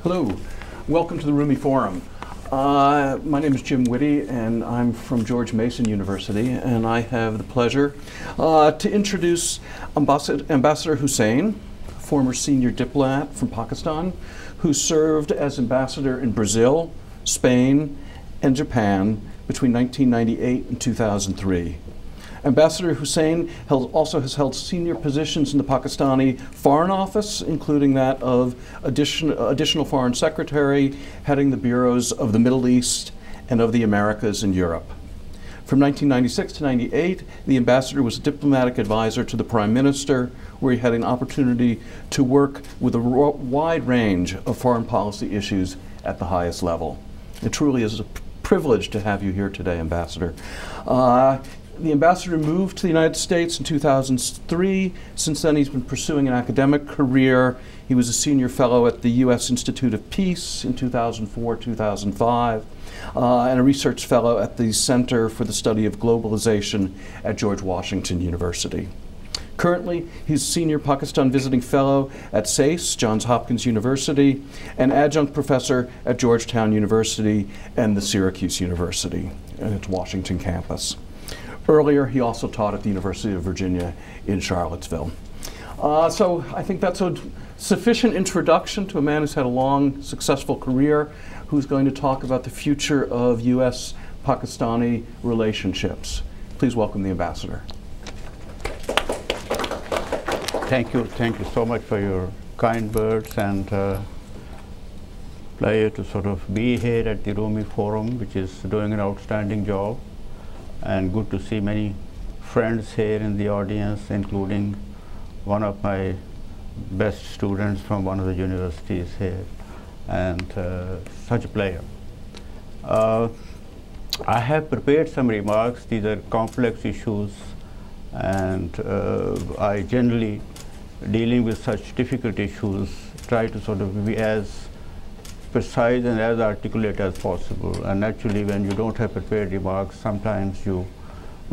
Hello, welcome to the Rumi Forum. My name is Jim Whitty and I'm from George Mason University, and I have the pleasure to introduce Ambassador Hussain, former senior diplomat from Pakistan, who served as ambassador in Brazil, Spain, and Japan between 1998 and 2003. Ambassador Hussain also has held senior positions in the Pakistani Foreign Office, including that of additional Foreign Secretary, heading the bureaus of the Middle East and of the Americas and Europe. From 1996 to 98, the ambassador was a diplomatic advisor to the Prime Minister, where he had an opportunity to work with a wide range of foreign policy issues at the highest level. It truly is a privilege to have you here today, Ambassador. The ambassador moved to the United States in 2003. Since then, he's been pursuing an academic career. He was a senior fellow at the U.S. Institute of Peace in 2004-2005, and a research fellow at the Center for the Study of Globalization at George Washington University. Currently, he's Senior Pakistan Visiting Fellow at SAIS, Johns Hopkins University, and Adjunct Professor at Georgetown University and the Syracuse University, and its Washington campus. Earlier, he also taught at the University of Virginia in Charlottesville. So I think that's a sufficient introduction to a man who's had a long, successful career, who's going to talk about the future of U.S.-Pakistani relationships. Please welcome the ambassador. Thank you so much for your kind words, and pleasure to sort of be here at the Rumi Forum, which is doing an outstanding job. And good to see many friends here in the audience, including one of my best students from one of the universities here, and such a pleasure. I have prepared some remarks. These are complex issues, and I generally, dealing with such difficult issues, try to sort of be as precise and as articulate as possible. And actually, when you don't have prepared remarks, sometimes you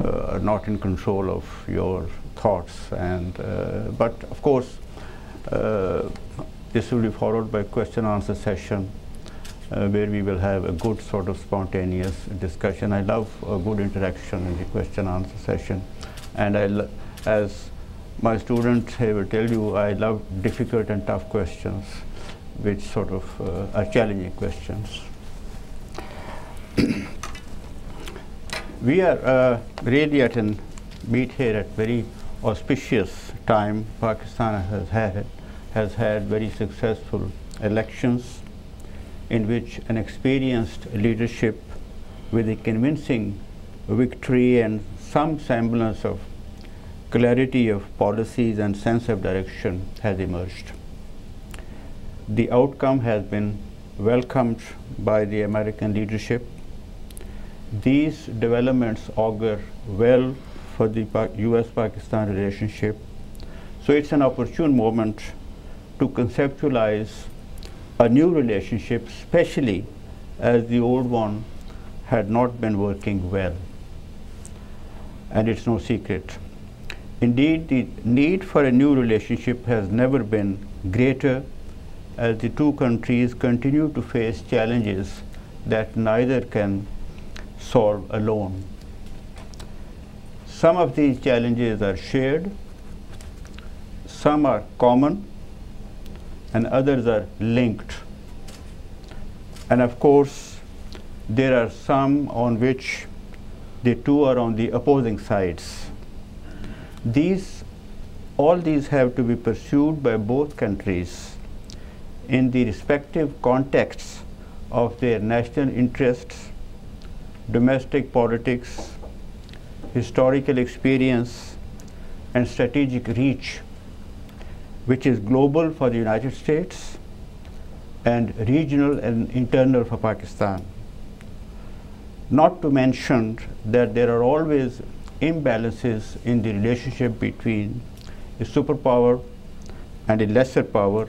are not in control of your thoughts. And but of course, this will be followed by a question-answer session, where we will have a good sort of spontaneous discussion. I love a good interaction in the question-answer session, and as my students will tell you, I love difficult and tough questions, which sort of are challenging questions. We are really at a meet here at very auspicious time. Pakistan has had very successful elections, in which an experienced leadership with a convincing victory and some semblance of clarity of policies and sense of direction has emerged. The outcome has been welcomed by the American leadership. These developments augur well for the US-Pakistan relationship. So it's an opportune moment to conceptualize a new relationship, especially as the old one had not been working well. And it's no secret. Indeed, the need for a new relationship has never been greater, as the two countries continue to face challenges that neither can solve alone. Some of these challenges are shared, some are common, and others are linked. And of course, there are some on which the two are on the opposing sides. All these have to be pursued by both countries in the respective contexts of their national interests, domestic politics, historical experience, and strategic reach, which is global for the United States and regional and internal for Pakistan. Not to mention that there are always imbalances in the relationship between a superpower and a lesser power,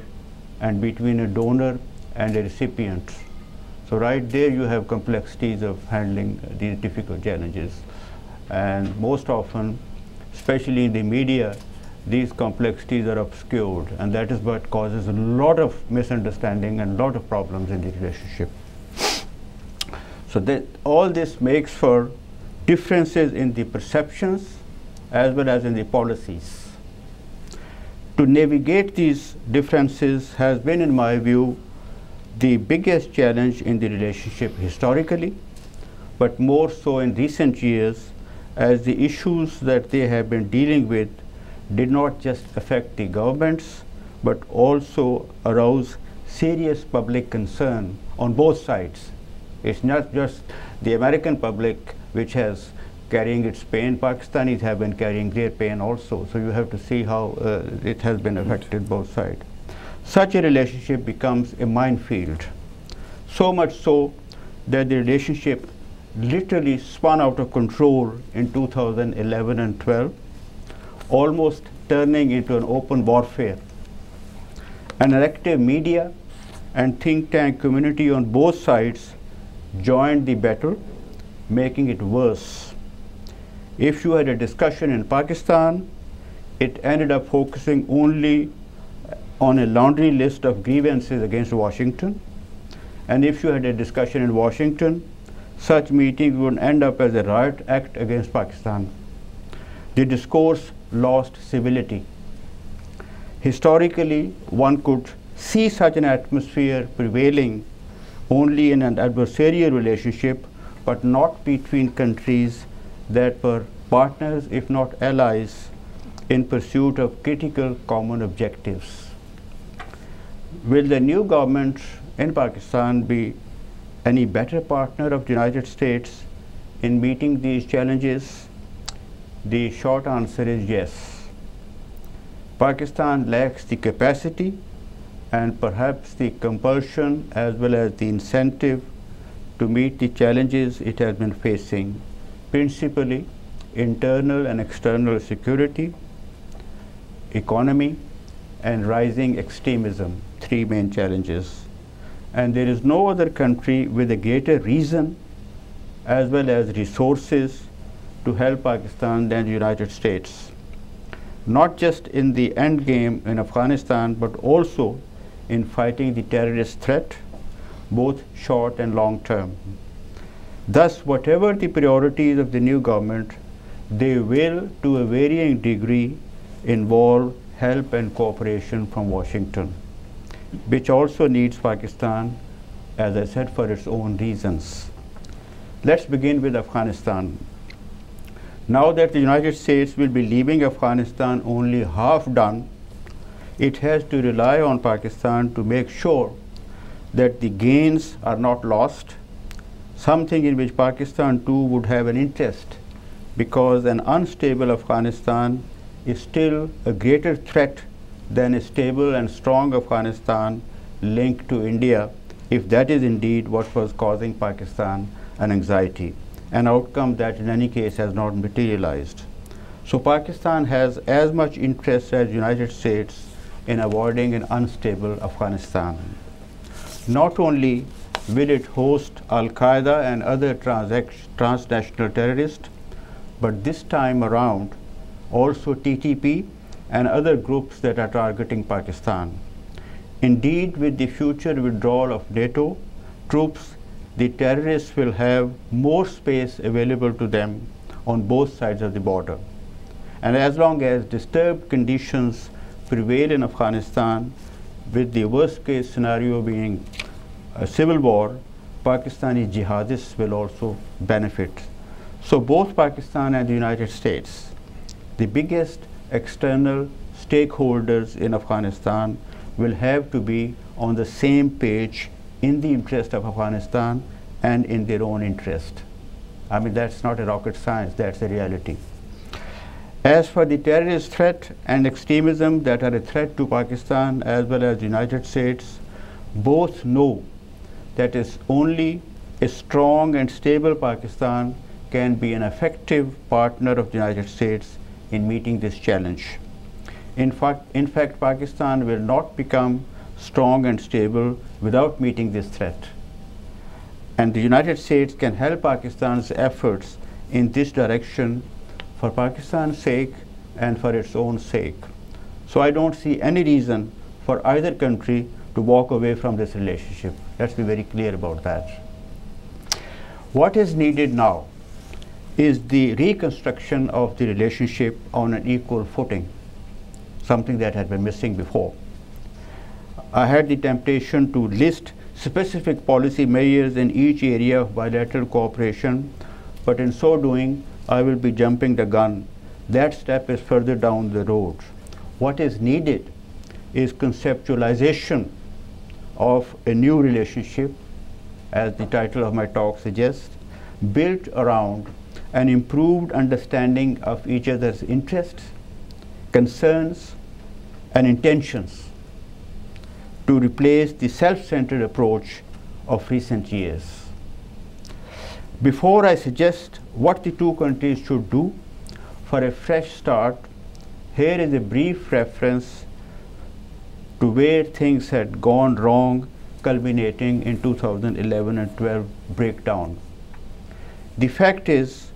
and between a donor and a recipient. So right there you have complexities of handling these difficult challenges. And most often, especially in the media, these complexities are obscured, and that is what causes a lot of misunderstanding and a lot of problems in the relationship. So that all this makes for differences in the perceptions as well as in the policies. To navigate these differences has been, in my view, the biggest challenge in the relationship historically, but more so in recent years, as the issues that they have been dealing with did not just affect the governments, but also arouse serious public concern on both sides. It's not just the American public which has carrying its pain. Pakistanis have been carrying their pain also. So you have to see how it has been affected both sides. Such a relationship becomes a minefield. So much so that the relationship literally spun out of control in 2011 and 12, almost turning into an open warfare. An active media and think tank community on both sides joined the battle, making it worse. If you had a discussion in Pakistan, it ended up focusing only on a laundry list of grievances against Washington. And if you had a discussion in Washington, such meetings would end up as a riot act against Pakistan. The discourse lost civility. Historically, one could see such an atmosphere prevailing only in an adversarial relationship, but not between countries that were partners, if not allies, in pursuit of critical common objectives. Will the new government in Pakistan be any better partner of the United States in meeting these challenges? The short answer is yes. Pakistan lacks the capacity and perhaps the compulsion as well as the incentive to meet the challenges it has been facing, principally internal and external security, economy, and rising extremism, three main challenges. And there is no other country with a greater reason as well as resources to help Pakistan than the United States. Not just in the end game in Afghanistan, but also in fighting the terrorist threat, both short and long term. Thus, whatever the priorities of the new government, they will, to a varying degree, involve help and cooperation from Washington, which also needs Pakistan, as I said, for its own reasons. Let's begin with Afghanistan. Now that the United States will be leaving Afghanistan only half done, it has to rely on Pakistan to make sure that the gains are not lost, something in which Pakistan too would have an interest, because an unstable Afghanistan is still a greater threat than a stable and strong Afghanistan linked to India, if that is indeed what was causing Pakistan an anxiety, an outcome that in any case has not materialized. So Pakistan has as much interest as the United States in avoiding an unstable Afghanistan. Not only will it host Al-Qaeda and other transnational terrorists, but this time around also TTP and other groups that are targeting Pakistan. Indeed, with the future withdrawal of NATO troops, the terrorists will have more space available to them on both sides of the border. And as long as disturbed conditions prevail in Afghanistan, with the worst case scenario being a civil war, Pakistani jihadists will also benefit. So both Pakistan and the United States, the biggest external stakeholders in Afghanistan, will have to be on the same page in the interest of Afghanistan and in their own interest. I mean, that's not a rocket science, that's a reality. As for the terrorist threat and extremism that are a threat to Pakistan as well as the United States, both know that it's only a strong and stable Pakistan can be an effective partner of the United States in meeting this challenge. In fact, Pakistan will not become strong and stable without meeting this threat. And the United States can help Pakistan's efforts in this direction for Pakistan's sake and for its own sake. So I don't see any reason for either country to walk away from this relationship. Let's be very clear about that. What is needed now is the reconstruction of the relationship on an equal footing, something that had been missing before. I had the temptation to list specific policy measures in each area of bilateral cooperation, but in so doing, I will be jumping the gun. That step is further down the road. What is needed is conceptualization of a new relationship, as the title of my talk suggests, built around an improved understanding of each other's interests, concerns, and intentions to replace the self-centered approach of recent years. Before I suggest what the two countries should do for a fresh start, here is a brief reference to where things had gone wrong, culminating in 2011 and 12 breakdown. The fact is,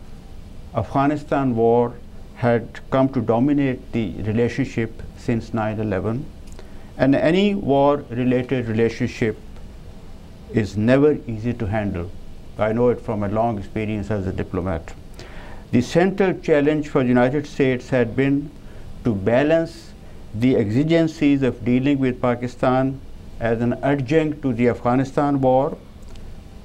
Afghanistan war had come to dominate the relationship since 9/11, and any war-related relationship is never easy to handle. I know it from a long experience as a diplomat. The central challenge for the United States had been to balance the exigencies of dealing with Pakistan as an adjunct to the Afghanistan war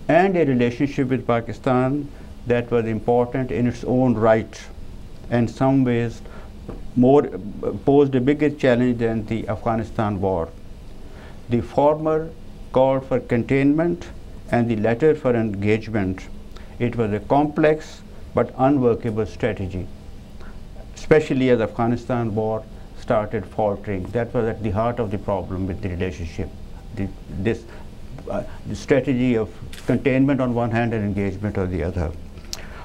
and a relationship with Pakistan that was important in its own right, and in some ways posed a bigger challenge than the Afghanistan war. The former called for containment and the latter for engagement. It was a complex but unworkable strategy, especially as Afghanistan war started faltering. That was at the heart of the problem with the relationship. The strategy of containment on one hand and engagement on the other.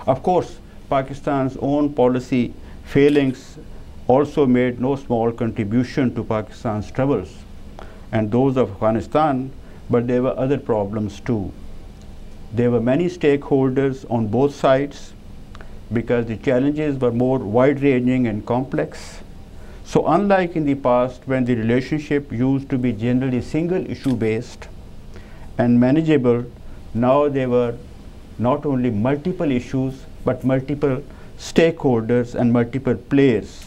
Of course, Pakistan's own policy failings also made no small contribution to Pakistan's troubles and those of Afghanistan, but there were other problems too. There were many stakeholders on both sides because the challenges were more wide-ranging and complex. So unlike in the past, when the relationship used to be generally single issue based and manageable, now there were not only multiple issues but multiple stakeholders and multiple players.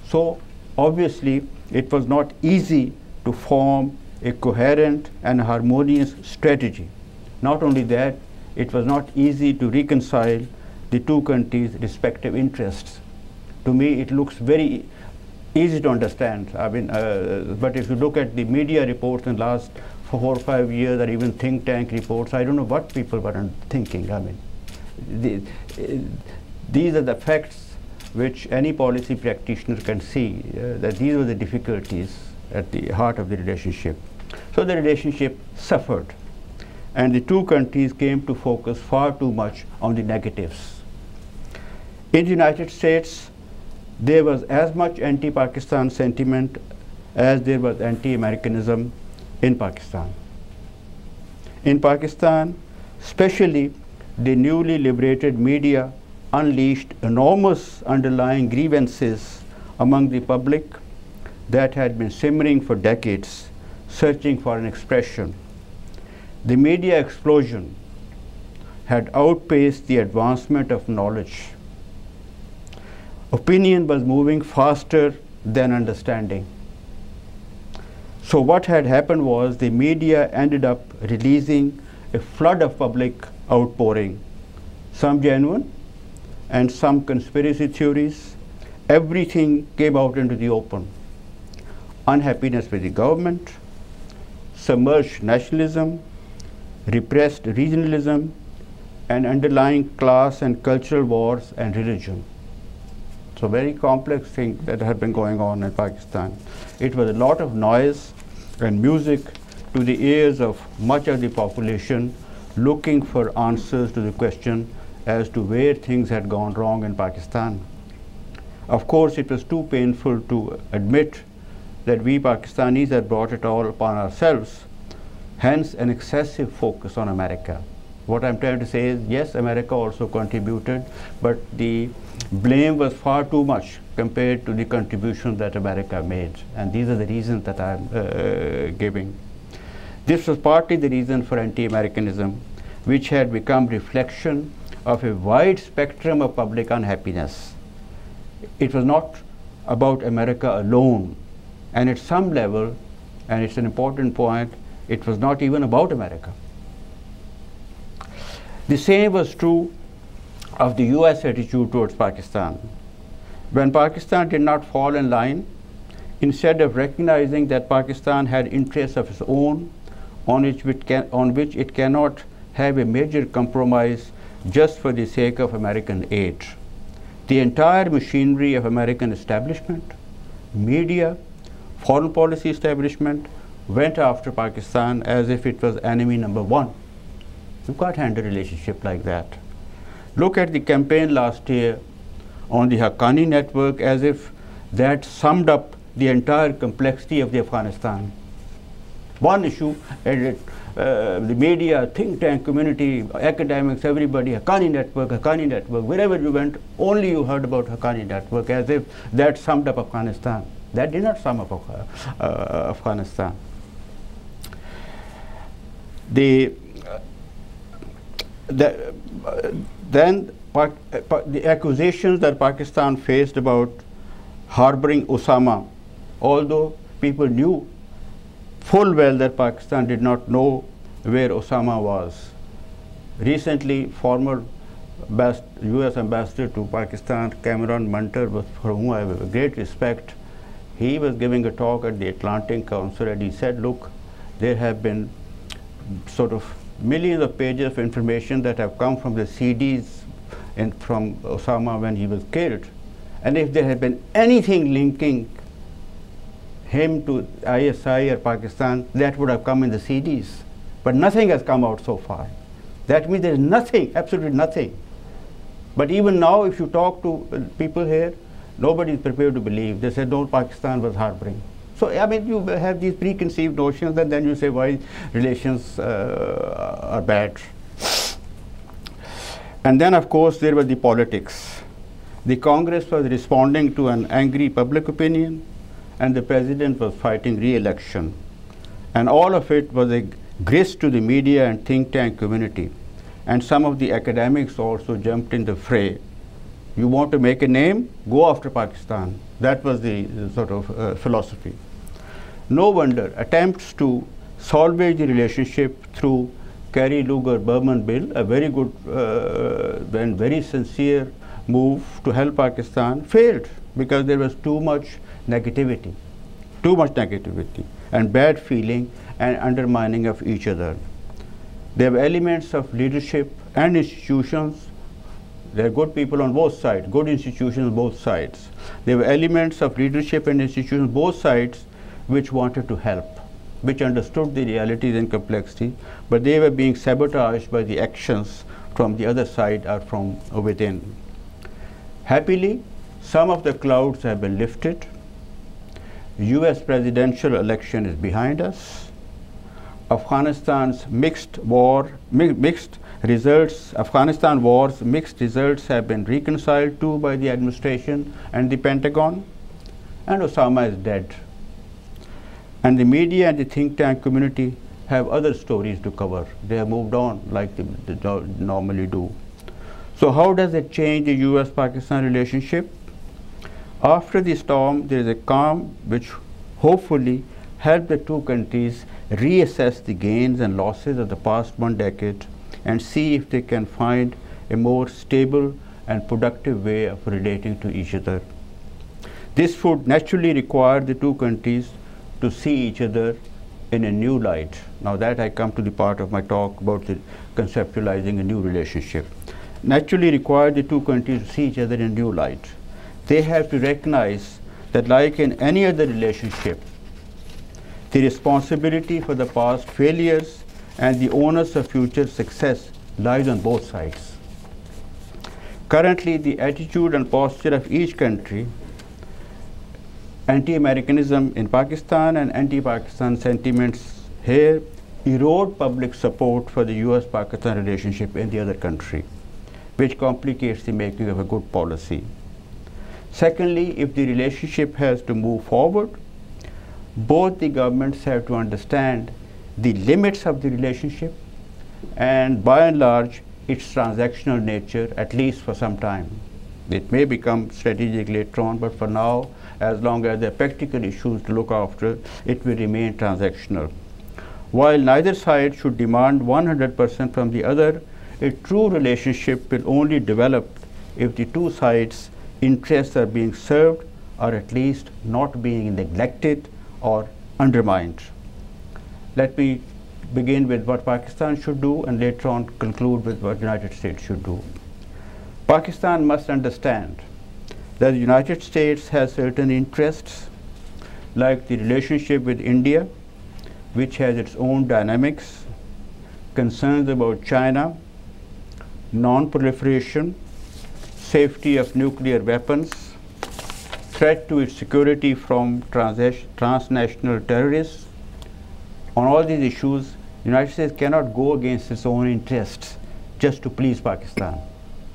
So obviously it was not easy to form a coherent and harmonious strategy. Not only that, it was not easy to reconcile the two countries' respective interests. To me, it looks very easy to understand. I mean, but if you look at the media reports in the last 4 or 5 years, or even think tank reports, I don't know what people were thinking. I mean, these are the facts which any policy practitioner can see, that these were the difficulties at the heart of the relationship. So the relationship suffered, and the two countries came to focus far too much on the negatives. In the United States, there was as much anti-Pakistan sentiment as there was anti-Americanism in Pakistan. In Pakistan, especially, the newly liberated media unleashed enormous underlying grievances among the public that had been simmering for decades, searching for an expression. The media explosion had outpaced the advancement of knowledge. Opinion was moving faster than understanding. So what had happened was the media ended up releasing a flood of public outpouring, some genuine and some conspiracy theories. Everything came out into the open. Unhappiness with the government, submerged nationalism, repressed regionalism, and underlying class and cultural wars and religion. So very complex thing that had been going on in Pakistan. It was a lot of noise and music to the ears of much of the population looking for answers to the question as to where things had gone wrong in Pakistan. Of course, it was too painful to admit that we Pakistanis had brought it all upon ourselves, hence an excessive focus on America. What I'm trying to say is, yes, America also contributed, but the blame was far too much compared to the contribution that America made. And these are the reasons that I'm giving. This was partly the reason for anti-Americanism, which had become reflection of a wide spectrum of public unhappiness. It was not about America alone. And at some level, and it's an important point, it was not even about America. The same was true of the US attitude towards Pakistan. When Pakistan did not fall in line, instead of recognizing that Pakistan had interests of its own on which it cannot have a major compromise just for the sake of American aid, the entire machinery of American establishment, media, foreign policy establishment went after Pakistan as if it was enemy number one. You can't handle a relationship like that. Look at the campaign last year on the Haqqani network as if that summed up the entire complexity of the Afghanistan. One issue, the media, think tank community, academics, everybody, Haqqani network, wherever you went, only you heard about Haqqani network as if that summed up Afghanistan. That did not sum up Afghanistan. Then the accusations that Pakistan faced about harboring Osama, although people knew full well that Pakistan did not know where Osama was. Recently, former US ambassador to Pakistan, Cameron Munter, for whom I have great respect, he was giving a talk at the Atlantic Council and he said, look, there have been sort of millions of pages of information that have come from the CDs from Osama when he was killed. And if there had been anything linking him to ISI or Pakistan, that would have come in the CDs. But nothing has come out so far. That means there is nothing, absolutely nothing. But even now, if you talk to people here, nobody is prepared to believe. They say, no, Pakistan was harboring. So, I mean, you have these preconceived notions and then you say why relations are bad. And then, of course, there was the politics. The Congress was responding to an angry public opinion and the president was fighting re-election. And all of it was a grist to the media and think tank community. And some of the academics also jumped in the fray. You want to make a name? Go after Pakistan. That was the sort of philosophy. No wonder attempts to salvage the relationship through Kerry-Lugar-Berman bill, a very good and very sincere move to help Pakistan, failed because there was too much negativity and bad feeling and undermining of each other. There were elements of leadership and institutions. There are good people on both sides, good institutions on both sides. There were elements of leadership and institutions on both sides which wanted to help, which understood the realities and complexity, but they were being sabotaged by the actions from the other side or from within. Happily, some of the clouds have been lifted. US presidential election is behind us. Afghanistan's Afghanistan war's mixed results have been reconciled to by the administration and the Pentagon, and Osama is dead. And the media and the think tank community have other stories to cover. They have moved on like they normally do. So how does it change the US-Pakistan relationship? After the storm, there is a calm which hopefully help the two countries reassess the gains and losses of the past 1 decade and see if they can find a more stable and productive way of relating to each other. This would naturally require the two countries to see each other in a new light. Now that I come to the part of my talk about the conceptualizing a new relationship. Naturally require the two countries to see each other in a new light. They have to recognize that like in any other relationship, the responsibility for the past failures and the onus of future success lies on both sides. Currently, the attitude and posture of each country, anti-Americanism in Pakistan and anti-Pakistan sentiments here, erode public support for the US-Pakistan relationship in the other country, which complicates the making of a good policy. Secondly, if the relationship has to move forward, both the governments have to understand the limits of the relationship and, by and large, its transactional nature, at least for some time. It may become strategic later on, but for now, as long as there are practical issues to look after, it will remain transactional. While neither side should demand 100% from the other, a true relationship will only develop if the two sides' interests are being served or at least not being neglected or undermined. Let me begin with what Pakistan should do and later on conclude with what the United States should do. Pakistan must understand that the United States has certain interests, like the relationship with India, which has its own dynamics, concerns about China, non-proliferation, safety of nuclear weapons, threat to its security from transnational terrorists. On all these issues, the United States cannot go against its own interests just to please Pakistan.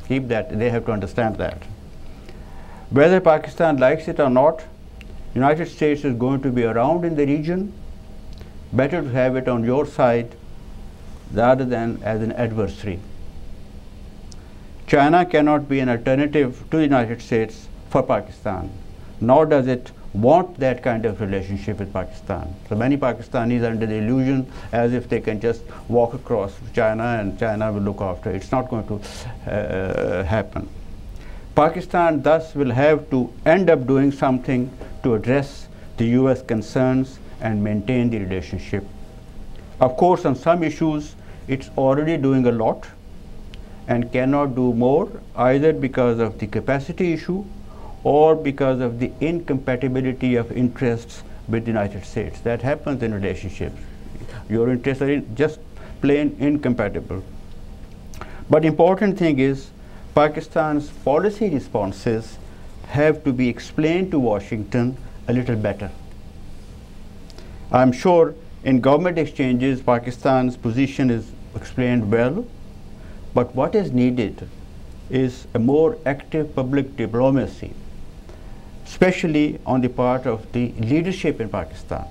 Keep that, they have to understand that. Whether Pakistan likes it or not, the United States is going to be around in the region. Better to have it on your side rather than as an adversary. China cannot be an alternative to the United States for Pakistan, nor does it want that kind of relationship with Pakistan. So many Pakistanis are under the illusion as if they can just walk across China and China will look after it. It's not going to happen. Pakistan thus will have to end up doing something to address the US concerns and maintain the relationship. Of course, on some issues, it's already doing a lot and cannot do more, either because of the capacity issue or because of the incompatibility of interests with the United States. That happens in relationships. Your interests are just plain incompatible. But important thing is, Pakistan's policy responses have to be explained to Washington a little better. I'm sure in government exchanges, Pakistan's position is explained well, but what is needed is a more active public diplomacy, especially on the part of the leadership in Pakistan.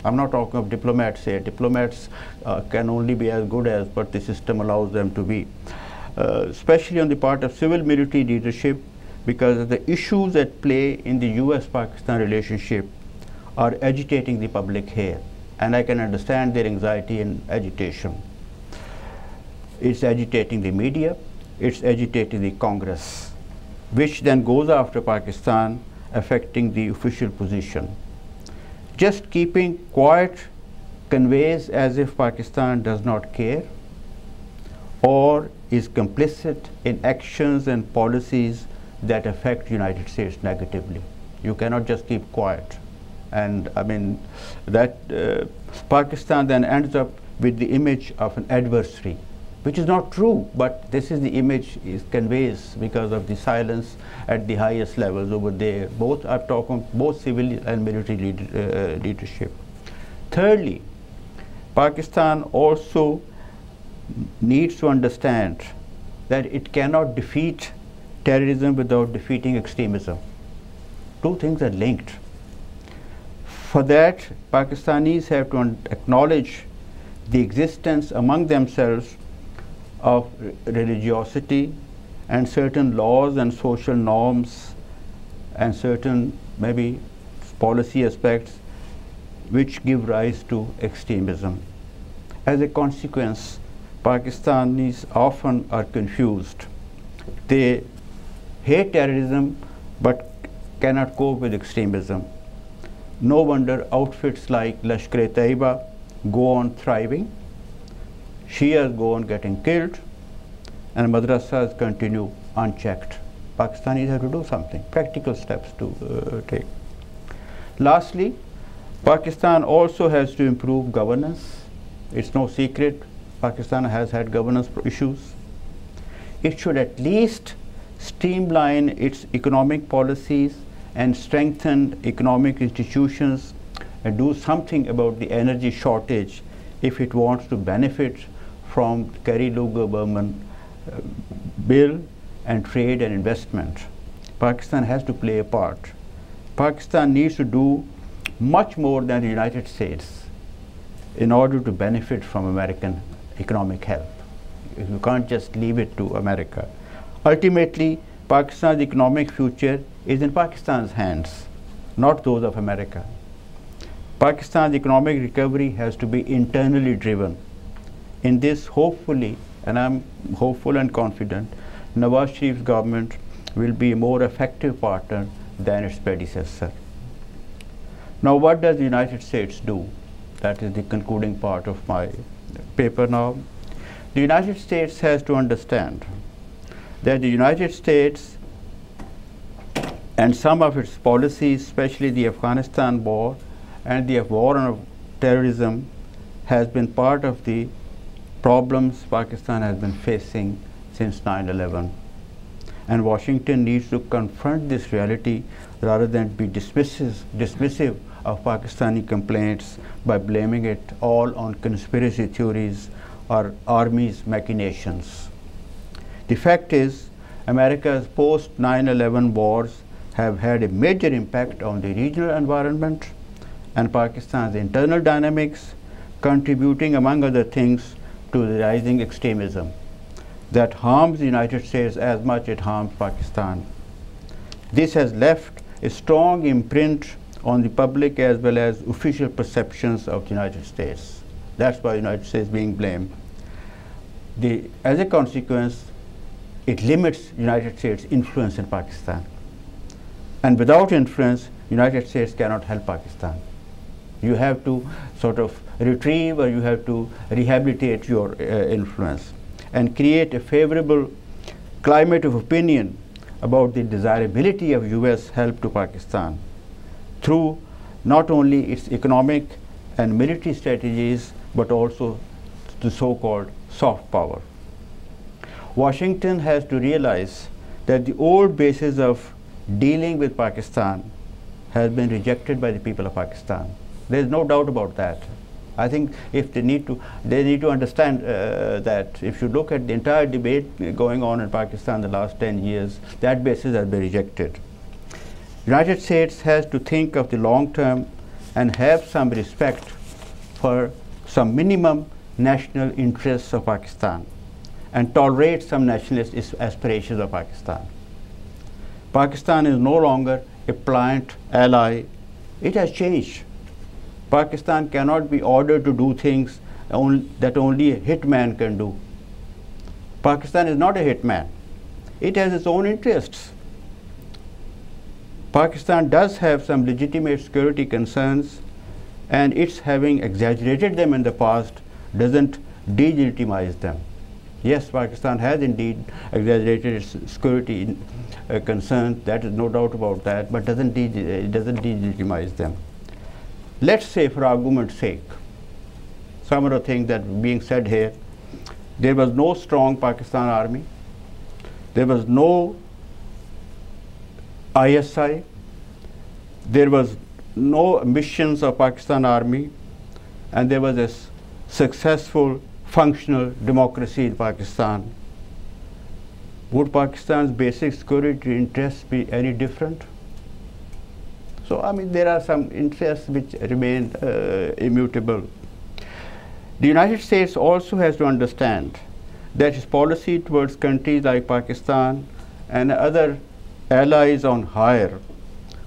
I'm not talking of diplomats here. Diplomats can only be as good as what the system allows them to be. Especially on the part of civil military leadership, because of the issues at play in the US-Pakistan relationship are agitating the public here. And I can understand their anxiety and agitation. It's agitating the media, it's agitating the Congress, which then goes after Pakistan, affecting the official position. Just keeping quiet conveys as if Pakistan does not care or is complicit in actions and policies that affect the United States negatively. You cannot just keep quiet. And I mean, that Pakistan then ends up with the image of an adversary, which is not true, but this is the image it conveys because of the silence at the highest levels over there. Both are talking, both civil and military leadership. Thirdly, Pakistan also needs to understand that it cannot defeat terrorism without defeating extremism. Two things are linked. For that, Pakistanis have to acknowledge the existence among themselves of religiosity and certain laws and social norms and certain maybe policy aspects which give rise to extremism. As a consequence, Pakistanis often are confused. They hate terrorism but cannot cope with extremism. No wonder outfits like Lashkar-e-Taiba go on thriving, Shias go on getting killed, and madrasas continue unchecked. Pakistanis have to do something, practical steps to take. Lastly, Pakistan also has to improve governance. It's no secret Pakistan has had governance issues. It should at least streamline its economic policies and strengthen economic institutions and do something about the energy shortage, if it wants to benefit from Kerry-Lugar-Berman bill and trade and investment. Pakistan has to play a part. Pakistan needs to do much more than the United States in order to benefit from American economic help. You can't just leave it to America. Ultimately, Pakistan's economic future is in Pakistan's hands, not those of America. Pakistan's economic recovery has to be internally driven. In this, hopefully, and I'm hopeful and confident, Nawaz Sharif's government will be a more effective partner than its predecessor. Now, what does the United States do? That is the concluding part of my paper now. The United States has to understand that the United States and some of its policies, especially the Afghanistan war and the war on terrorism, has been part of the problems Pakistan has been facing since 9/11. And Washington needs to confront this reality rather than be dismissive of Pakistani complaints by blaming it all on conspiracy theories or Army's machinations. The fact is, America's post-9/11 wars have had a major impact on the regional environment and Pakistan's internal dynamics, contributing, among other things, to the rising extremism that harms the United States as much as it harms Pakistan. This has left a strong imprint on the public as well as official perceptions of the United States. That's why the United States is being blamed. As a consequence, it limits the United States' influence in Pakistan. And without influence, the United States cannot help Pakistan. You have to sort of retrieve or you have to rehabilitate your influence and create a favorable climate of opinion about the desirability of US help to Pakistan through not only its economic and military strategies, but also the so-called soft power. Washington has to realize that the old basis of dealing with Pakistan has been rejected by the people of Pakistan. There is no doubt about that. I think if they need to understand that if you look at the entire debate going on in Pakistan the last 10 years, that basis has been rejected. United States has to think of the long term and have some respect for some minimum national interests of Pakistan and tolerate some nationalist aspirations of Pakistan. Pakistan is no longer a pliant ally. It has changed. Pakistan cannot be ordered to do things that only a hitman can do. Pakistan is not a hitman. It has its own interests. Pakistan does have some legitimate security concerns, and its having exaggerated them in the past doesn't delegitimize them. Yes, Pakistan has indeed exaggerated its security concerns, that is no doubt about that, but it doesn't delegitimize them. Let's say, for argument's sake, some of the things that are being said here, there was no strong Pakistan army, there was no ISI, there was no missions of Pakistan army, and there was a successful functional democracy in Pakistan. Would Pakistan's basic security interests be any different? So, I mean, there are some interests which remain immutable. The United States also has to understand that its policy towards countries like Pakistan and other allies on hire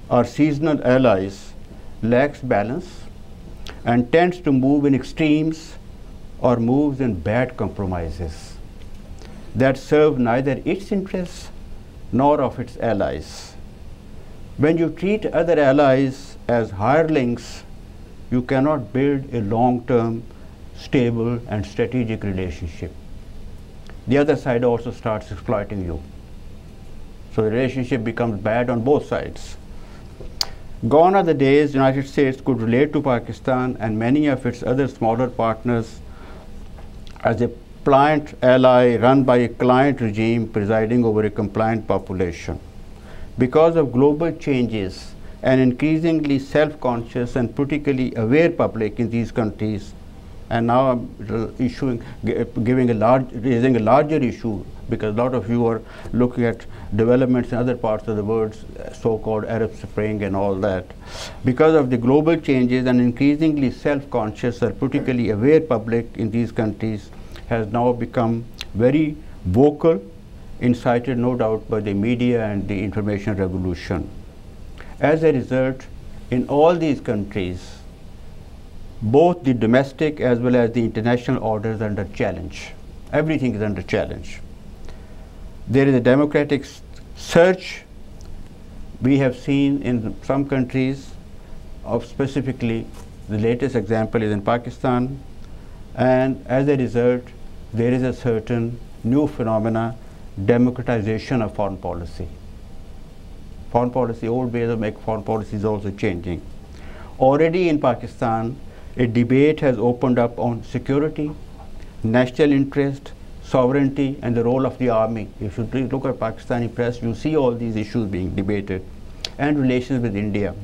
or seasonal allies lacks balance and tends to move in extremes or moves in bad compromises that serve neither its interests nor of its allies. When you treat other allies as hirelings, you cannot build a long-term, stable and strategic relationship. The other side also starts exploiting you. So the relationship becomes bad on both sides. Gone are the days the United States could relate to Pakistan and many of its other smaller partners as a pliant ally run by a client regime presiding over a compliant population. Because of global changes, an increasingly self-conscious and politically aware public in these countries And now I'm raising a larger issue, because a lot of you are looking at developments in other parts of the world, so-called Arab Spring and all that. Because of the global changes, an increasingly self-conscious or politically aware public in these countries has now become very vocal, incited no doubt by the media and the information revolution. As a result, in all these countries, both the domestic as well as the international order is under challenge. Everything is under challenge. There is a democratic surge we have seen in some countries, of specifically the latest example is in Pakistan, and as a result there is a certain new phenomena, democratization of foreign policy. Foreign policy, old ways of making foreign policy is also changing. Already in Pakistan, a debate has opened up on security, national interest, sovereignty, and the role of the army. If you look at Pakistani press, you see all these issues being debated, and relations with India.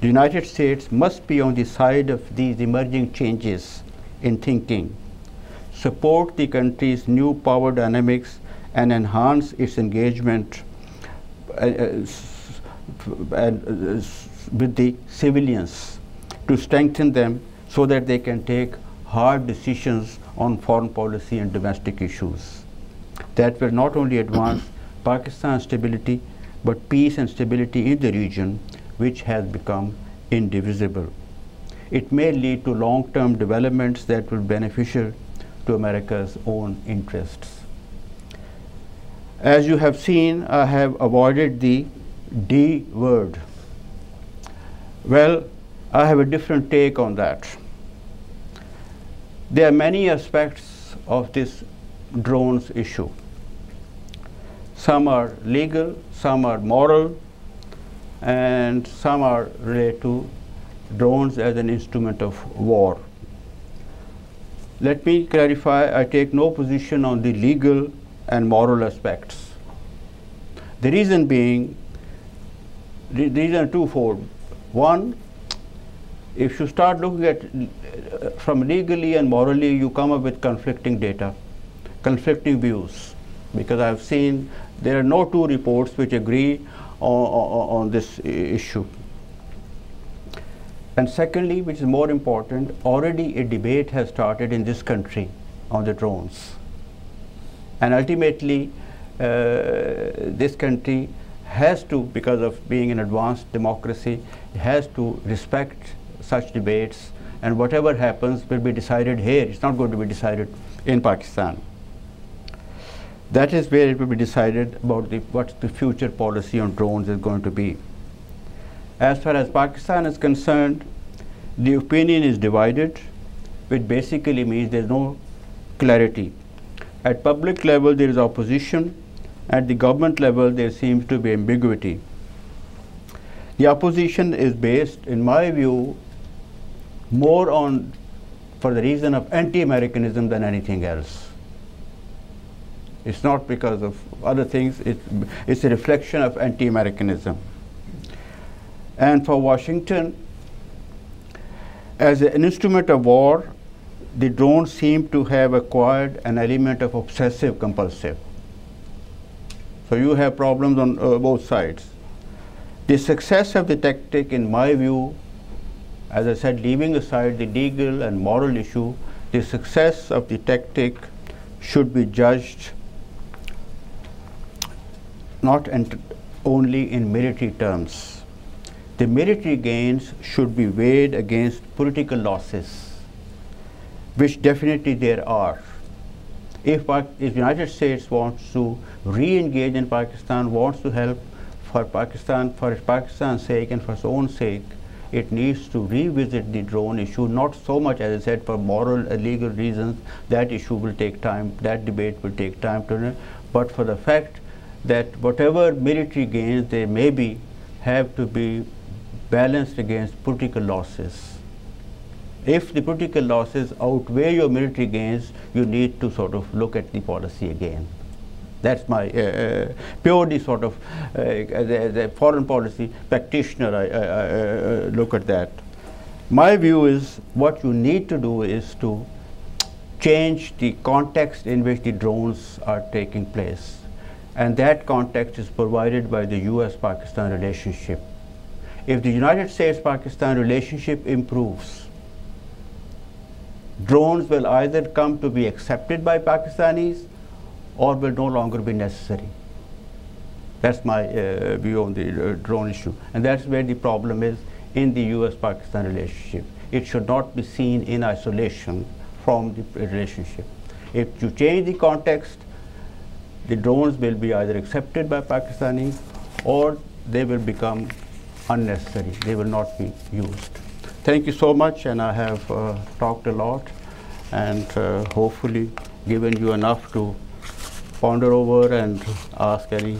The United States must be on the side of these emerging changes in thinking, support the country's new power dynamics, and enhance its engagement with the civilians to strengthen them so that they can take hard decisions on foreign policy and domestic issues. That will not only advance Pakistan's stability, but peace and stability in the region, which has become indivisible. It may lead to long-term developments that will be beneficial to America's own interests. As you have seen, I have avoided the D word. Well, I have a different take on that. There are many aspects of this drones issue. Some are legal, some are moral, and some are related to drones as an instrument of war. Let me clarify, I take no position on the legal and moral aspects. The reason being, the reason twofold. One, if you start looking at from legally and morally, you come up with conflicting data, conflicting views, because I've seen there are no two reports which agree on this issue. And secondly, which is more important, already a debate has started in this country on the drones. And ultimately, this country has to, because of being an advanced democracy, has to respect such debates, and whatever happens will be decided here. It's not going to be decided in Pakistan. That is where it will be decided about what the future policy on drones is going to be. As far as Pakistan is concerned, the opinion is divided, which basically means there is no clarity. At public level there is opposition, at the government level there seems to be ambiguity. The opposition is based, in my view, more on, for the reason of anti-Americanism than anything else. It's not because of other things, it's a reflection of anti-Americanism. And for Washington, as an instrument of war, the drones seem to have acquired an element of obsessive compulsive. So you have problems on both sides. The success of the tactic, in my view, as I said, leaving aside the legal and moral issue, the success of the tactic should be judged not only in military terms. The military gains should be weighed against political losses, which definitely there are. If the United States wants to re-engage in Pakistan, wants to help for Pakistan's sake and for its own sake, it needs to revisit the drone issue, not so much, as I said, for moral and legal reasons. That issue will take time, that debate will take time to, but for the fact that whatever military gains there may be have to be balanced against political losses. If the political losses outweigh your military gains, you need to sort of look at the policy again. That's my purely sort of, as a foreign policy practitioner, I look at that. My view is what you need to do is to change the context in which the drones are taking place. And that context is provided by the US-Pakistan relationship. If the United States-Pakistan relationship improves, drones will either come to be accepted by Pakistanis or will no longer be necessary. That's my view on the drone issue. And that's where the problem is in the US-Pakistan relationship. It should not be seen in isolation from the relationship. If you change the context, the drones will be either accepted by Pakistanis or they will become unnecessary. They will not be used. Thank you so much, and I have talked a lot and hopefully given you enough to ponder over and ask any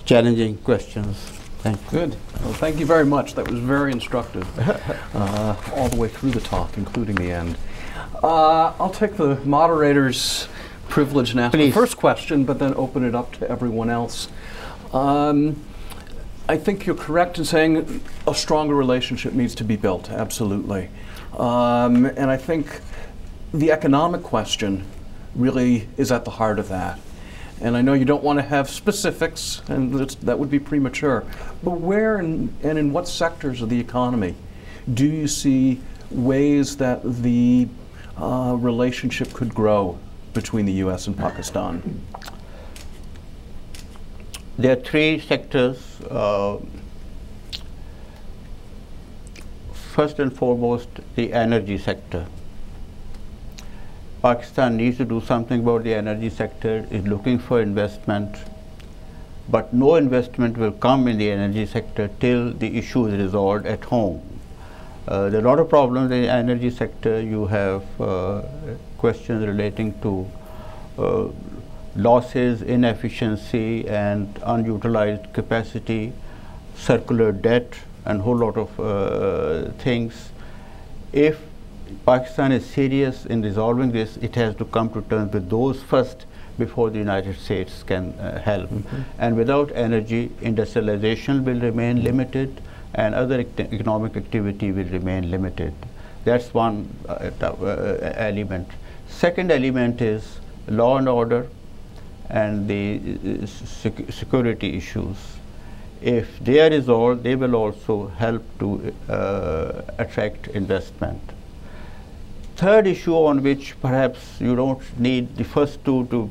challenging questions. Thank you. Good. Well, thank you very much. That was very instructive all the way through the talk, including the end. I'll take the moderator's privilege and ask the first question, but then open it up to everyone else. I think you're correct in saying a stronger relationship needs to be built, absolutely. And I think the economic question really is at the heart of that. And I know you don't want to have specifics, and that would be premature, but where and in what sectors of the economy do you see ways that the relationship could grow between the US and Pakistan? There are three sectors. First and foremost, the energy sector. Pakistan needs to do something about the energy sector, is looking for investment, but no investment will come in the energy sector till the issue is resolved at home. There are a lot of problems in the energy sector. You have questions relating to losses, inefficiency, and unutilized capacity, circular debt, and a whole lot of things. If Pakistan is serious in resolving this, it has to come to terms with those first before the United States can help. And without energy, industrialization will remain limited and other economic activity will remain limited. That's one element. Second element is law and order and the security issues. If they are resolved, they will also help to attract investment. Third issue on which perhaps you don't need the first two to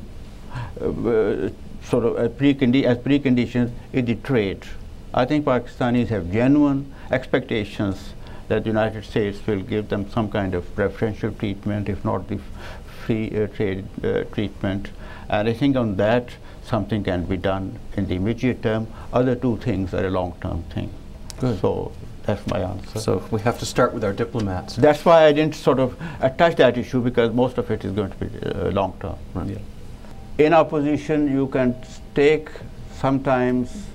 sort of as preconditions is the trade. I think Pakistanis have genuine expectations that the United States will give them some kind of preferential treatment, if not the free trade treatment. And I think on that something can be done in the immediate term. Other two things are a long-term thing. Good. So that's my answer. So we have to start with our diplomats. That's why I didn't sort of touch that issue, because most of it is going to be long-term. Right? Yeah. In opposition, you can take sometimes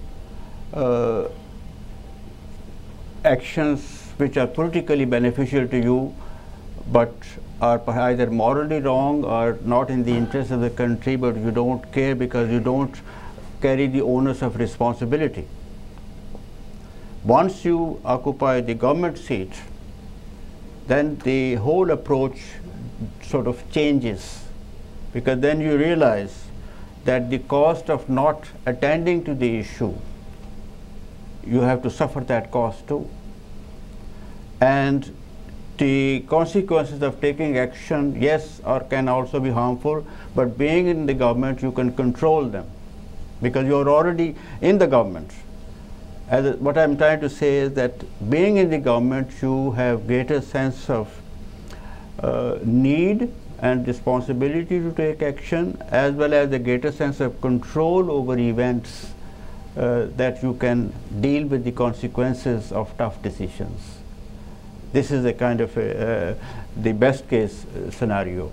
actions which are politically beneficial to you, but are either morally wrong or not in the interest of the country, but you don't care because you don't carry the onus of responsibility. Once you occupy the government seat, then the whole approach sort of changes, because then you realize that the cost of not attending to the issue, you have to suffer that cost too. And the consequences of taking action, yes, or can also be harmful, but being in the government, you can control them because you're already in the government. What I'm trying to say is that being in the government, you have greater sense of need and responsibility to take action, as well as a greater sense of control over events that you can deal with the consequences of tough decisions. This is a kind of the best case scenario.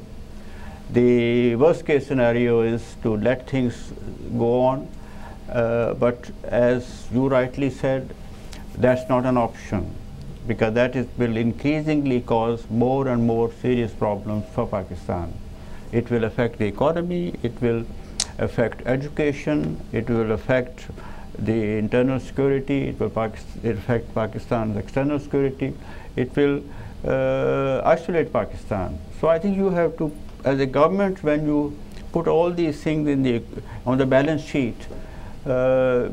The worst case scenario is to let things go on, but as you rightly said, that's not an option, because that will increasingly cause more and more serious problems for Pakistan. It will affect the economy, it will affect education, it will affect the internal security, it will affect Pakistan's external security, it will isolate Pakistan. So I think you have to, as a government, when you put all these things on the balance sheet, a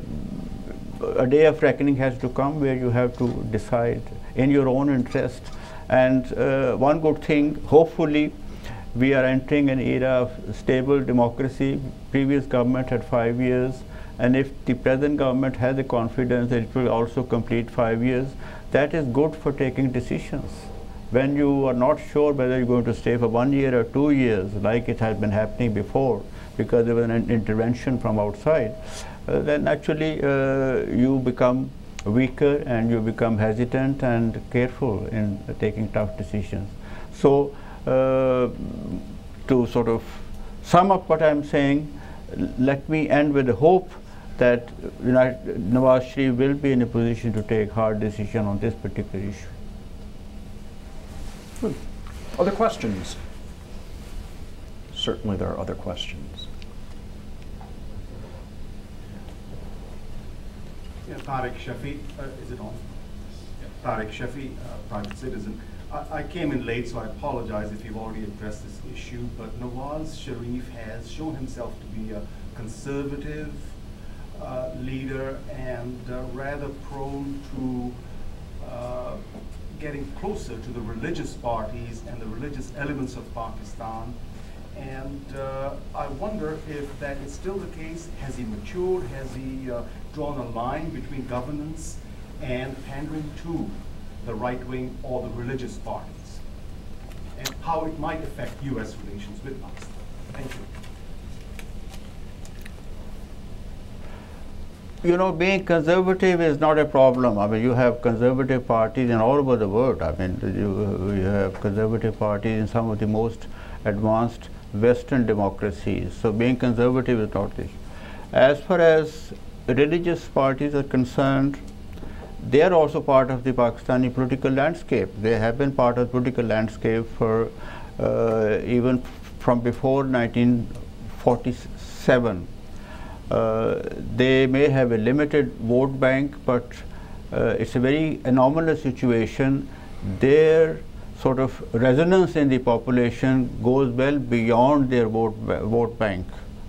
day of reckoning has to come where you have to decide in your own interest. And one good thing, hopefully, we are entering an era of stable democracy. Previous government had 5 years, and if the present government has the confidence that it will also complete 5 years, that is good for taking decisions. When you are not sure whether you're going to stay for 1 year or 2 years, like it has been happening before, because there was an intervention from outside, then actually you become weaker and you become hesitant and careful in taking tough decisions. So to sort of sum up what I'm saying, let me end with the hope that Nawaz Sharif will be in a position to take hard decision on this particular issue. Good. Other questions? Certainly there are other questions. Yeah, Tariq Shafi, is it on? Yeah. Tariq Shafi, private citizen. I came in late, so I apologize if you've already addressed this issue, but Nawaz Sharif has shown himself to be a conservative leader and rather prone to getting closer to the religious parties and the religious elements of Pakistan. And I wonder if that is still the case. Has he matured? Has he drawn a line between governance and pandering to the right wing or the religious parties? And how it might affect U.S. relations with Pakistan? Thank you. You know, being conservative is not a problem. I mean, you have conservative parties in all over the world. I mean, you have conservative parties in some of the most advanced Western democracies. So being conservative is not the issue. As far as religious parties are concerned, they are also part of the Pakistani political landscape. They have been part of the political landscape for even from before 1947. They may have a limited vote bank, but it's a very anomalous situation. Their sort of resonance in the population goes well beyond their vote bank.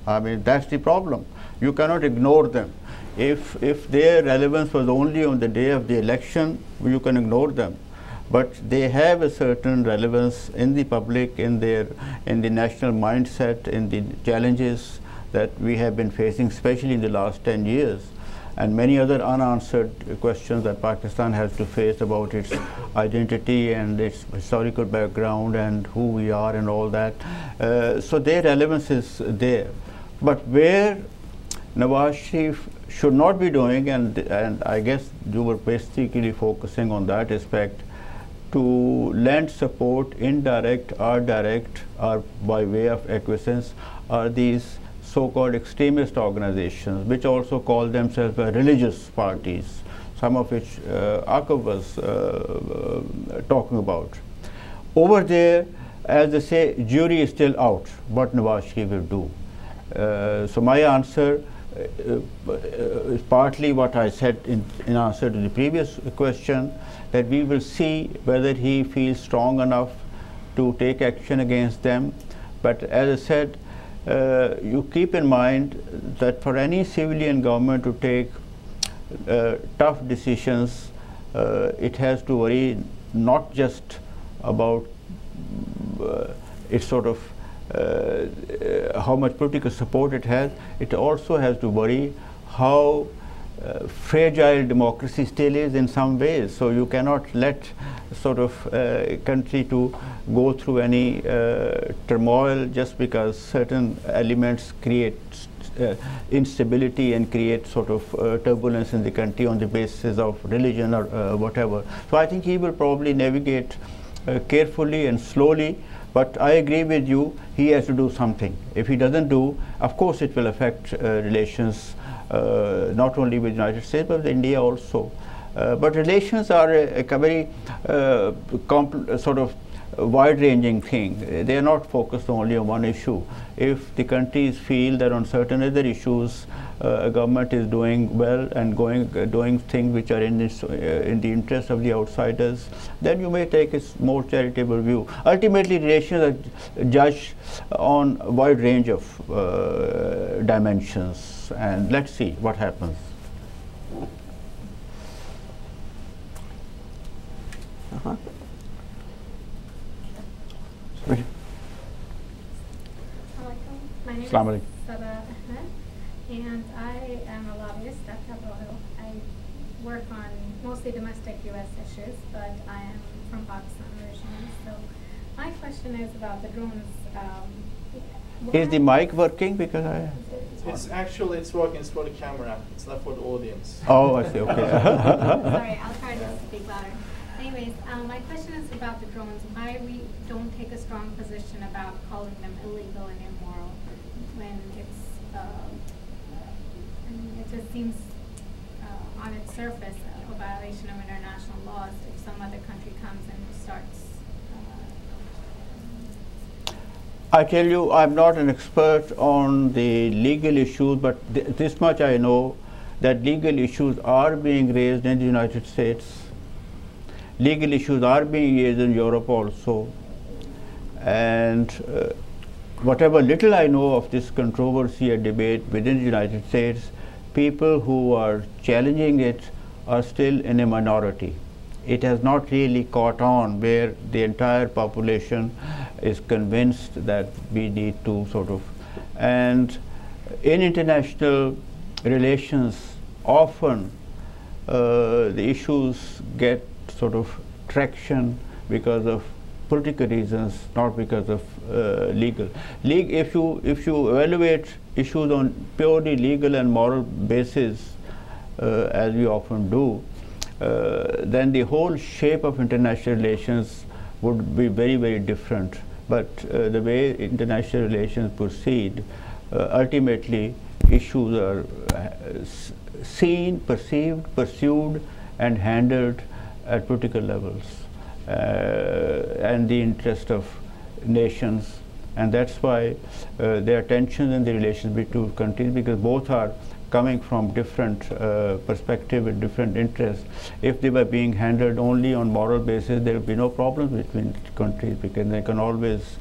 I mean, that's the problem. You cannot ignore them. If their relevance was only on the day of the election, you can ignore them. But they have a certain relevance in the public, in the national mindset, in the challenges that we have been facing, especially in the last 10 years, and many other unanswered questions that Pakistan has to face about its identity and its historical background and who we are and all that. So their relevance is there. But where Nawaz Sharif should not be doing, and I guess you were basically focusing on that aspect, to lend support, indirect or direct or by way of acquiescence, are these so-called extremist organizations, which also call themselves religious parties, some of which Aqab was talking about. Over there, as they say, jury is still out, what Nawaz Sharif will do. So my answer is partly what I said in answer to the previous question, that we will see whether he feels strong enough to take action against them. But as I said, you keep in mind that for any civilian government to take tough decisions, it has to worry not just about its sort of how much political support it has, it also has to worry how fragile democracy still is in some ways. So you cannot let sort of country to go through any turmoil just because certain elements create instability and create sort of turbulence in the country on the basis of religion or whatever. So I think he will probably navigate carefully and slowly. But I agree with you, he has to do something. If he doesn't do, of course it will affect relations not only with the United States but with India also. But relations are a very sort of wide-ranging thing. They are not focused only on one issue. If the countries feel that on certain other issues a government is doing well and doing things which are in the interest of the outsiders, then you may take a more charitable view. Ultimately, relations are judged on a wide range of dimensions, and let's see what happens. Right. My name is Assalamu alaikum. Sada Ahmed, and I am a lobbyist at Capitol Hill. I work on mostly domestic U.S. issues, but I am from Pakistan originally. So my question is about the drones. Is the mic working? Because I... It's working. It's for the camera. It's not for the audience. Oh, I see. Okay. Sorry, I'll try to speak louder. Anyways, my question is about the drones. Why we don't take a strong position about calling them illegal and immoral when it's, I mean, it just seems on its surface a violation of international laws if some other country comes and starts. I tell you, I'm not an expert on the legal issues, but this much I know, that legal issues are being raised in the United States. Legal issues are being raised in Europe also. And whatever little I know of this controversy and debate within the United States, people who are challenging it are still in a minority. It has not really caught on where the entire population is convinced that we need to sort of, and in international relations often the issues get sort of traction because of political reasons, not because of legal. If you evaluate issues on purely legal and moral basis, as we often do, then the whole shape of international relations would be very, very different. But the way international relations proceed, ultimately issues are seen, perceived, pursued, and handled at political levels and the interest of nations. And that's why there are tensions in the relations between two countries, because both are coming from different perspectives and different interests. If they were being handled only on moral basis, there would be no problems between countries, because they can always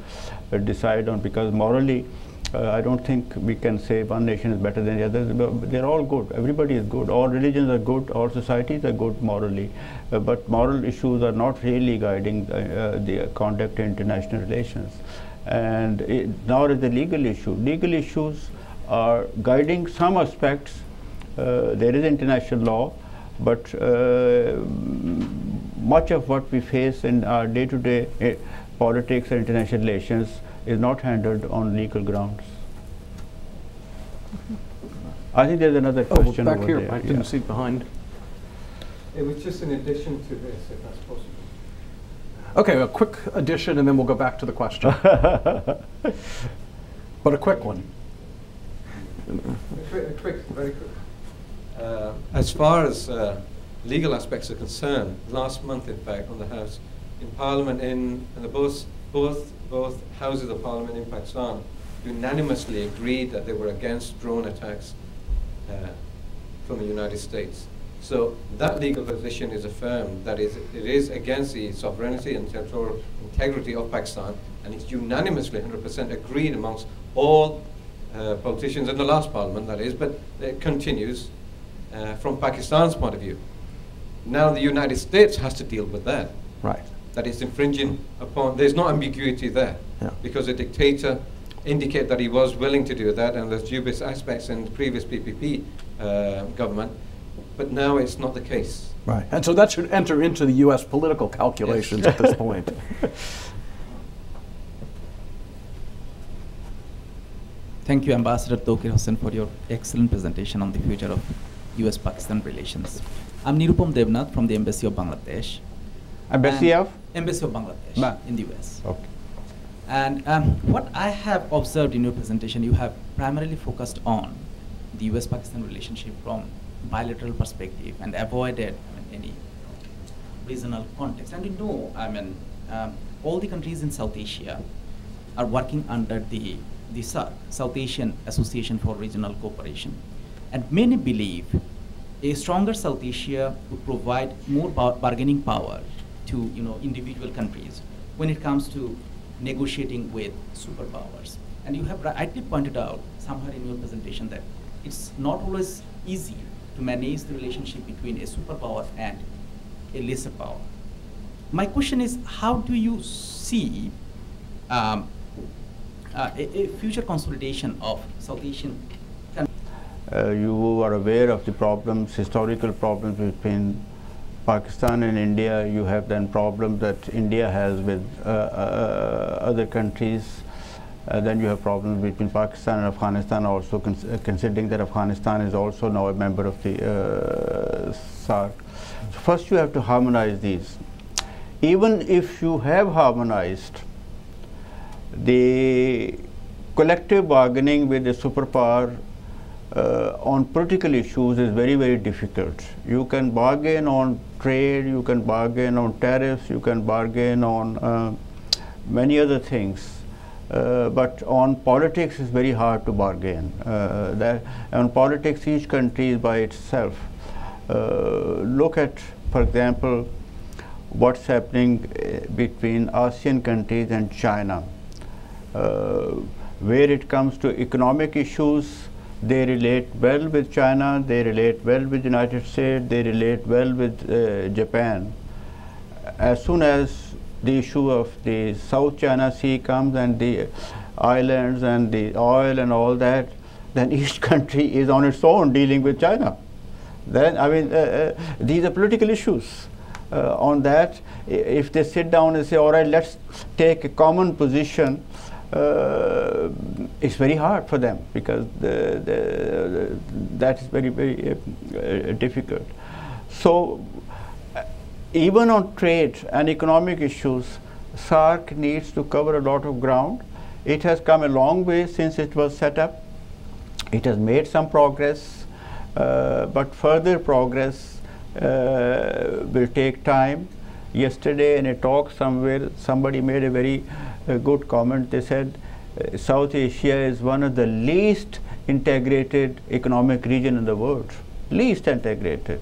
decide on, because morally I don't think we can say one nation is better than the other. They're all good. Everybody is good. All religions are good. All societies are good morally. But moral issues are not really guiding the conduct in international relations. And nor is the legal issue. Legal issues are guiding some aspects. There is international law, but much of what we face in our day-to-day politics and international relations is not handled on legal grounds. I think there's another question back over here. there. I didn't see it behind. It was just an addition to this, if that's possible. Okay, a quick addition, and then we'll go back to the question. But a quick one. Very quick. As far as legal aspects are concerned, last month, in fact, on the House, in Parliament, in both houses of Parliament in Pakistan unanimously agreed that they were against drone attacks from the United States. So that legal position is affirmed, that it is against the sovereignty and territorial integrity of Pakistan, and it's unanimously 100% agreed amongst all politicians in the last Parliament, that is, but it continues from Pakistan's point of view. Now the United States has to deal with that. Right. That is infringing upon, there's no ambiguity there, because the dictator indicated that he was willing to do that, and there's dubious aspects in the previous PPP government, but now it's not the case. Right. And so that should enter into the U.S. political calculations at this point. Thank you, Ambassador Touqir Hussain, for your excellent presentation on the future of U.S.-Pakistan relations. I'm Nirupam Devnath from the Embassy of Bangladesh. Embassy of? Embassy of Bangladesh in the U.S. Okay. And what I have observed in your presentation, you have primarily focused on the U.S.-Pakistan relationship from bilateral perspective and avoided any regional context. And all the countries in South Asia are working under the SARC, South Asian Association for Regional Cooperation. And many believe a stronger South Asia would provide more bargaining power to individual countries when it comes to negotiating with superpowers. And you have rightly pointed out somewhere in your presentation that it's not always easy to manage the relationship between a superpower and a lesser power. My question is, how do you see a future consolidation of South Asian countries? You are aware of the problems, historical problems between Pakistan and India. You have then problems that India has with other countries. Then you have problems between Pakistan and Afghanistan, also considering that Afghanistan is also now a member of the SARC. So first you have to harmonize these. Even if you have harmonized, the collective bargaining with the superpower on political issues is very, very difficult. You can bargain on trade, you can bargain on tariffs, you can bargain on many other things. But on politics it's very hard to bargain. On politics, each country is by itself. Look at, for example, what's happening between ASEAN countries and China. Where it comes to economic issues, they relate well with China, they relate well with the United States, they relate well with Japan. As soon as the issue of the South China Sea comes and the islands and the oil and all that, then each country is on its own dealing with China. Then, I mean, these are political issues. On that, if they sit down and say, all right, let's take a common position, it's very hard for them, because that is very, very difficult. So, even on trade and economic issues, SARC needs to cover a lot of ground. It has come a long way since it was set up. It has made some progress, but further progress will take time. Yesterday in a talk somewhere, somebody made a very good comment. They said South Asia is one of the least integrated economic region in the world, least integrated.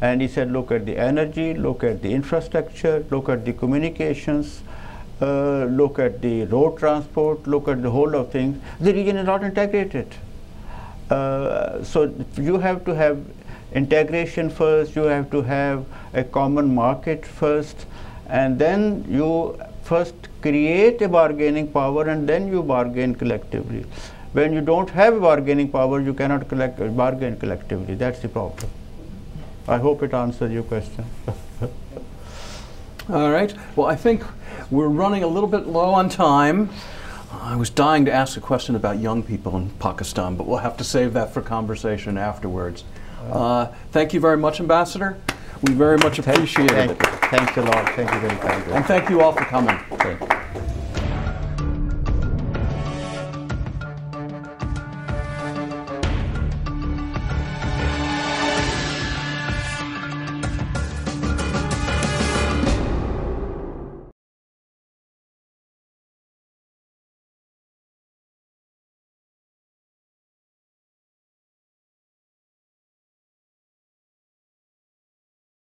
And he said, look at the energy, look at the infrastructure, look at the communications, look at the road transport, look at the whole of things. The region is not integrated. So you have to have integration first, you have to have a common market first, and then you first create a bargaining power and then you bargain collectively. When you don't have a bargaining power, you cannot bargain collectively. That's the problem. I hope it answers your question. All right. Well, I think we're running a little bit low on time. I was dying to ask a question about young people in Pakistan, but we'll have to save that for conversation afterwards. Thank you very much, Ambassador. We very much appreciate it. Thanks a lot. Thank you very much. And thank you all for coming.